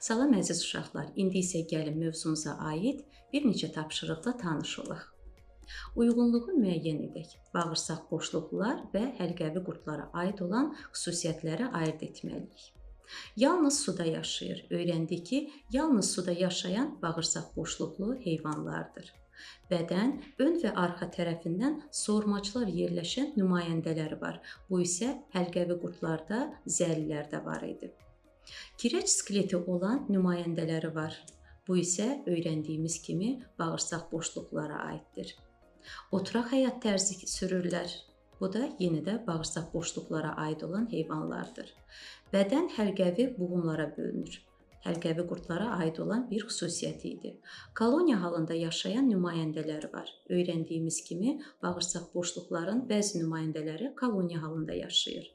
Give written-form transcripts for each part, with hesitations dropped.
Salam əziz uşaqlar, indi isə gəlin mövzumuza aid bir neçə tapşırıqla tanış olaq. Uyğunluğu müəyyən edək. Bağırsaq boşluqlar və həlqəvi qurdlara aid olan xüsusiyyətləri ayırd etməliyik. Yalnız suda yaşayır. Öyrəndik ki, yalnız suda yaşayan bağırsaq boşluqlu heyvanlardır. Bədən ön və arxa tərəfindən sormaclar yerləşən nümayəndələri var. Bu isə həlqəvi qurdlarda, zəlilərdə var idi. Kireç skeleti olan nümayəndələri var. Bu isə öyrəndiyimiz kimi bağırsaq boşluqlara aiddir. Oturaq həyat tərzi sürürlər. Bu da yenə də bağırsaq boşluqlara aid olan heyvanlardır. Bədən həlqəvi buğumlara bölünür. Həlqəvi qurdlara aid olan bir xüsusiyyət idi. Koloniya halında yaşayan nümayəndələri var. Öyrəndiyimiz kimi bağırsaq boşluqların bəzi nümayəndələri koloniya halında yaşayır.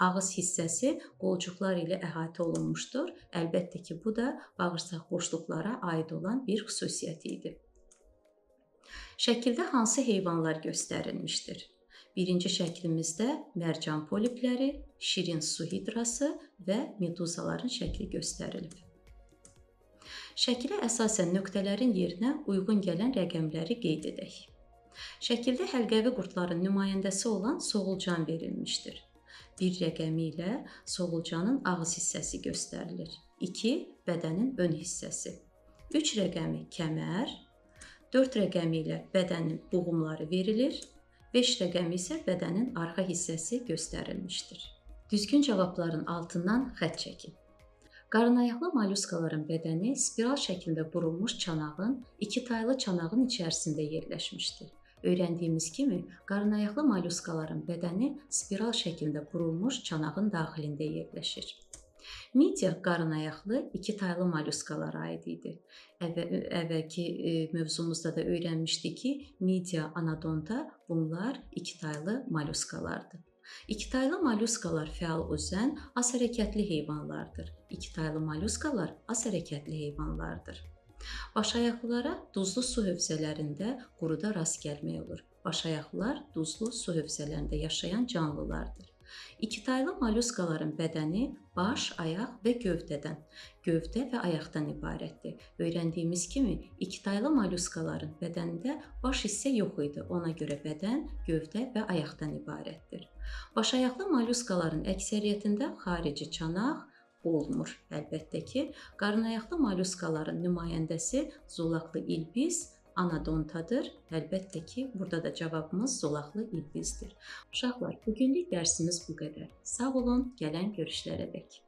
Ağız hissəsi qolcuqlar ilə əhatə olunmuşdur. Əlbəttə ki, bu da bağırsaq boşluqlara aid olan bir xüsusiyyət idi. Şəkildə hansı heyvanlar göstərilmişdir? Birinci şəklimizdə mərcan polipləri, şirin su hidrası və meduzaların şəkli göstərilib. Şəkilə əsasən nöqtələrin yerinə uyğun gələn rəqəmləri qeyd edək. Şəkildə həlqəvi qurdların nümayəndəsi olan soğulcan verilmişdir. 1 rəqəmi ilə soğulcanın ağız hissəsi göstərilir. 2 bədənin ön hissəsi. 3 rəqəmi kəmər. 4 rəqəmi ilə bədənin buğumları verilir. 5 rəqəmi isə bədənin arxa hissəsi göstərilmişdir. Düzgün cavabların altından xətt çəkin. Qarınayaqlı mollyuskaların bədəni spiral şəklində qurulmuş çanağın, iki taylı çanağın içərisində yerləşmişdir. Öyrəndiyimiz kimi, qarınayaqlı mollyuskaların bədəni spiral şəklində qurulmuş çanağın daxilində yerləşir. Midya qarınayaqlı iki taylı mollyuskalara aid idi. Əvvəlki mövzumuzda da öyrənmişdik ki, midya, anadonta bunlar iki taylı mollyuskalardır. İkitaylı mollyuskalar fəal üzən, az hərəkətli heyvanlardır. İkitaylı mollyuskalar az hərəkətli heyvanlardır. Başayaqlılara duzlu su hövzələrində quruda rast gəlmək olur. Başayaqlılar duzlu su hövzələrində yaşayan canlılardır. İkitaylı mollyuskaların bədəni baş, ayaq və gövdədən, gövdə və ayaqdan ibarətdir. Öyrəndiyimiz kimi, ikitaylı mollyuskaların bədənində baş hissə yox idi. Ona görə bədən, gövdə və ayaqdan ibarətdir. Başayaqlı mollyuskaların əksəriyyətində xarici çanaq olmur. Əlbəttə ki, qarınayaqlı mollyuskaların nümayəndəsi zolaqlı ilbiz, anadontadır. Əlbəttə ki, burada da cavabımız zolaqlı ilbizdir. Uşaqlar, bugünlük dərsimiz bu qədər. Sağ olun, gələn görüşlərədək.